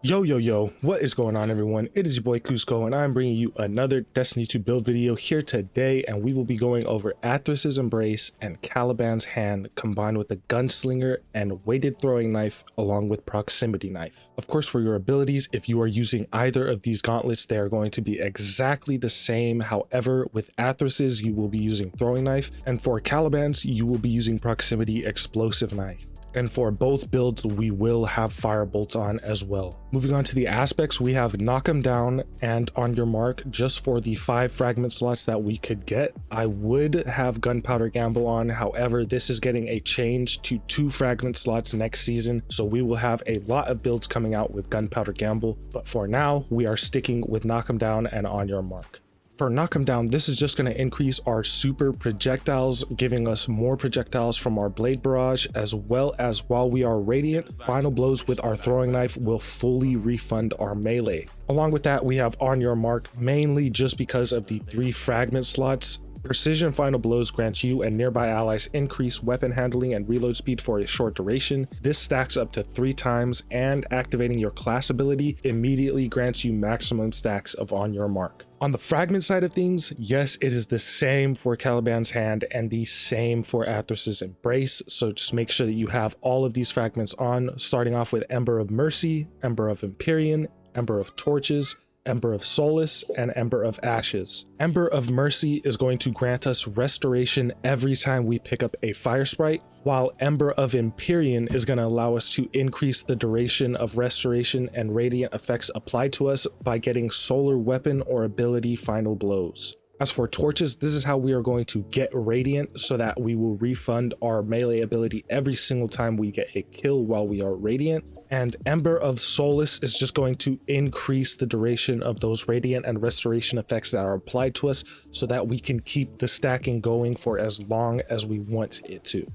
Yo, what is going on, everyone? It is your boy Coozco, and I'm bringing you another Destiny 2 build video here today, and we will be going over Athrus's Embrace and Caliban's Hand combined with the Gunslinger and Weighted Throwing Knife along with Proximity Knife. Of course, for your abilities, if you are using either of these gauntlets, they are going to be exactly the same. However, with Athrus's, you will be using Throwing Knife, and for Caliban's, you will be using Proximity Explosive Knife. And for both builds, we will have firebolts on as well. Moving on to the aspects, we have knock them down and on your mark. Just for the 5 fragment slots that we could get, I would have gunpowder gamble on. However, this is getting a change to 2 fragment slots next season, so we will have a lot of builds coming out with gunpowder gamble. But for now, we are sticking with knock them down and on your mark. For knock 'em down, this is just going to increase our super projectiles, giving us more projectiles from our blade barrage, as well as while we are radiant, final blows with our throwing knife will fully refund our melee. Along with that, we have on your mark, mainly just because of the 3 fragment slots. Precision final blows grant you and nearby allies increased weapon handling and reload speed for a short duration. This stacks up to 3 times, and activating your class ability immediately grants you maximum stacks of on your mark. On the fragment side of things, yes, it is the same for Caliban's Hand and the same for Athrus's Embrace, so just make sure that you have all of these fragments on, starting off with Ember of Mercy, Ember of Empyrean, Ember of Torches, Ember of Solace, and Ember of Ashes. Ember of Mercy is going to grant us restoration every time we pick up a fire sprite, while Ember of Empyrean is going to allow us to increase the duration of restoration and radiant effects applied to us by getting solar weapon or ability final blows. As for Torches, this is how we are going to get Radiant so that we will refund our melee ability every single time we get a kill while we are Radiant. And Ember of Solace is just going to increase the duration of those Radiant and Restoration effects that are applied to us so that we can keep the stacking going for as long as we want it to.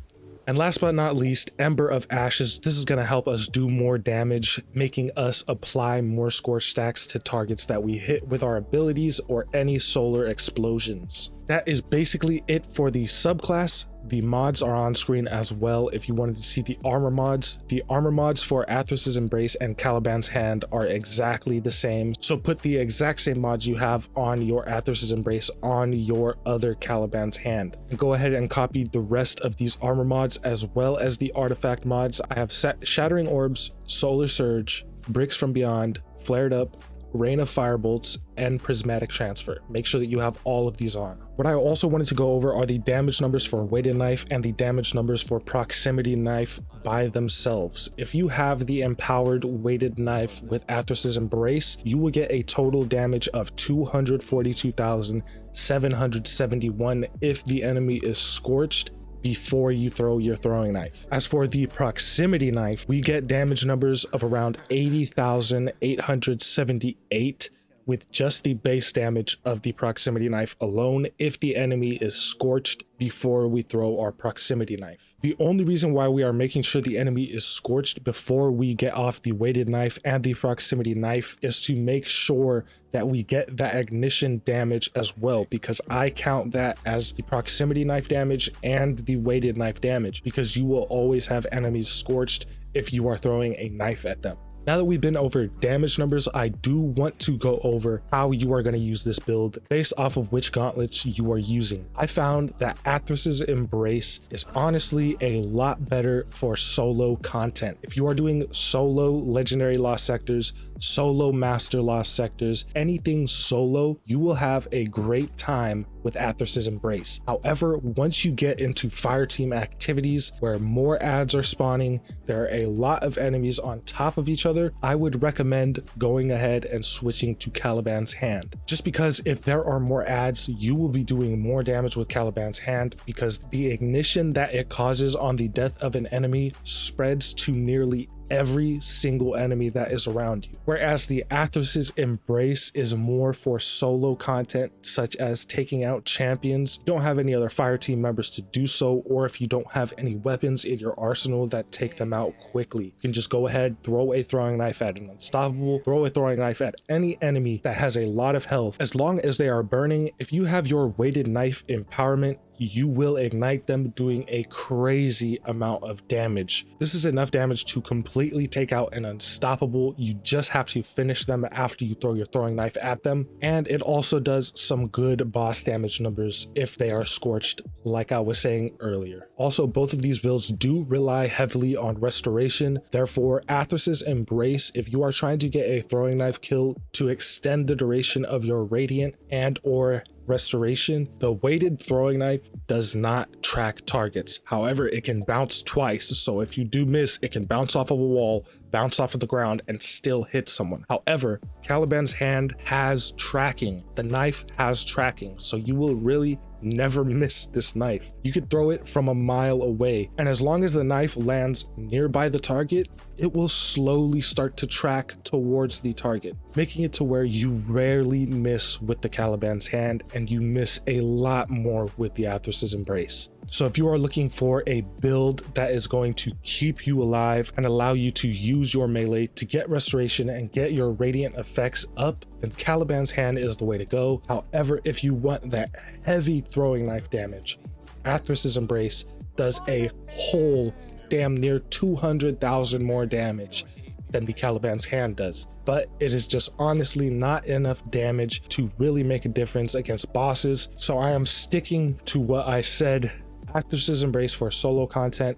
And last but not least, Ember of Ashes. This is going to help us do more damage, making us apply more scorch stacks to targets that we hit with our abilities or any solar explosions. That is basically it for the subclass. The mods are on screen as well if you wanted to see the armor mods. The armor mods for Athrus's Embrace and Caliban's Hand are exactly the same, so put the exact same mods you have on your Athrus's Embrace on your other Caliban's Hand. And go ahead and copy the rest of these armor mods as well as the artifact mods. I have Shattering Orbs, Solar Surge, Bricks from Beyond, Flared Up, Rain of Firebolts, and Prismatic Transfer. Make sure that you have all of these on. What I also wanted to go over are the damage numbers for Weighted Knife and the damage numbers for Proximity Knife by themselves. If you have the empowered Weighted Knife with Athrus's Embrace, you will get a total damage of 242,771 if the enemy is scorched before you throw your throwing knife. As for the Proximity Knife, we get damage numbers of around 80,878 with just the base damage of the Proximity Knife alone if the enemy is scorched before we throw our Proximity Knife. The only reason why we are making sure the enemy is scorched before we get off the Weighted Knife and the Proximity Knife is to make sure that we get that ignition damage as well, because I count that as the Proximity Knife damage and the Weighted Knife damage, because you will always have enemies scorched if you are throwing a knife at them. Now that we've been over damage numbers, I do want to go over how you are going to use this build based off of which gauntlets you are using. I found that Athrus's Embrace is honestly a lot better for solo content. If you are doing solo Legendary Lost Sectors, solo Master Lost Sectors, anything solo, you will have a great time with Athrus's Embrace. However, once you get into fire team activities where more adds are spawning, there are a lot of enemies on top of each other, I would recommend going ahead and switching to Caliban's Hand. Just because if there are more adds, you will be doing more damage with Caliban's Hand, because the ignition that it causes on the death of an enemy spreads to nearly every single enemy that is around you. Whereas the Athrus's Embrace is more for solo content, such as taking out champions. You don't have any other fire team members to do so, or if you don't have any weapons in your arsenal that take them out quickly, you can just go ahead, throw a throwing knife at an unstoppable, throw a throwing knife at any enemy that has a lot of health. As long as they are burning, if you have your Weighted Knife empowerment, you will ignite them, doing a crazy amount of damage. This is enough damage to completely take out an unstoppable. You just have to finish them after you throw your throwing knife at them. And it also does some good boss damage numbers if they are scorched, like I was saying earlier. Also, both of these builds do rely heavily on restoration. Therefore, Athros's Embrace, if you are trying to get a throwing knife kill to extend the duration of your radiant and or restoration, the weighted throwing knife does not track targets. However, it can bounce twice, so if you do miss, it can bounce off of a wall, bounce off of the ground, and still hit someone. However, Caliban's hand has tracking. The knife has tracking, so you will really never miss this knife. You could throw it from a mile away, and as long as the knife lands nearby the target, it will slowly start to track towards the target, making it to where you rarely miss with the Caliban's hand, and you miss a lot more with the Athros's Embrace. So if you are looking for a build that is going to keep you alive and allow you to use your melee to get restoration and get your radiant effects up, then Caliban's Hand is the way to go. However, if you want that heavy throwing knife damage, Athros's Embrace does a whole damn near 200,000 more damage than the Caliban's Hand does, but it is just honestly not enough damage to really make a difference against bosses. So I am sticking to what I said. Athros's Embrace for solo content.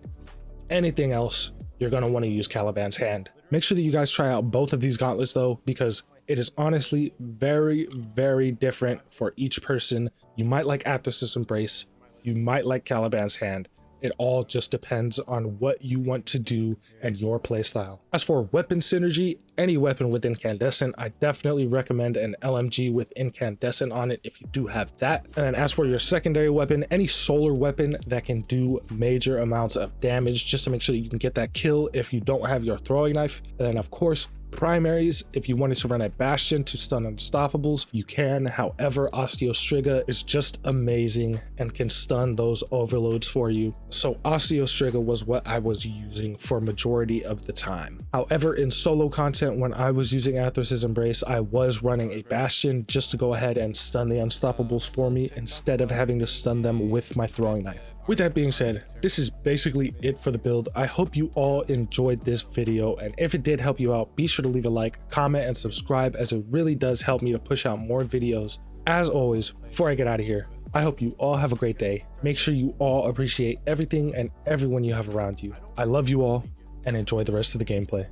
Anything else, you're going to want to use Caliban's Hand. Make sure that you guys try out both of these gauntlets though, because it is honestly very, very different for each person. You might like Athros's Embrace, you might like Caliban's Hand. It all just depends on what you want to do and your playstyle. As for weapon synergy, any weapon with incandescent, I definitely recommend an LMG with incandescent on it if you do have that. And as for your secondary weapon, any solar weapon that can do major amounts of damage just to make sure that you can get that kill if you don't have your throwing knife. And then of course, primaries, if you wanted to run a Bastion to stun unstoppables, you can. However, Osteostriga is just amazing and can stun those overloads for you. So Osteostriga was what I was using for majority of the time. However, in solo content, when I was using Athros's Embrace, I was running a Bastion just to go ahead and stun the unstoppables for me instead of having to stun them with my throwing knife. With that being said, this is basically it for the build. I hope you all enjoyed this video, and if it did help you out, be sure to leave a like, comment, and subscribe, as it really does help me to push out more videos. As always, before I get out of here, I hope you all have a great day. Make sure you all appreciate everything and everyone you have around you. I love you all, and enjoy the rest of the gameplay.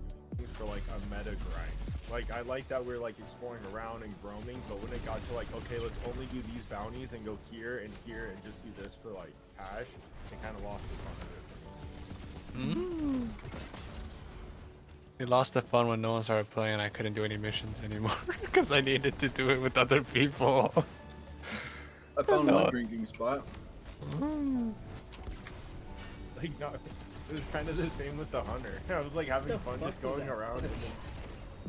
For like a meta grind. Like I like that we're like exploring around and roaming, but when it got to like, okay, let's only do these bounties and go here and just do this for like cash, it kind of lost the fun of it. It lost the fun when no one started playing and I couldn't do any missions anymore because I needed to do it with other people. I found my drinking spot. Like, no, it was kind of the same with the hunter. I was like having fun just going around, and then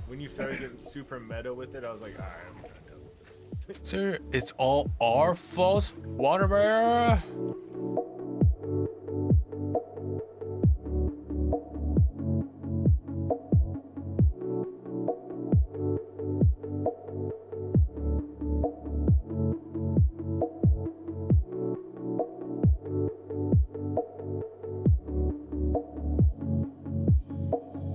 when you started getting super meta with it, I was like, alright, I'm gonna deal with this. Sir, it's all our fault, water bearer.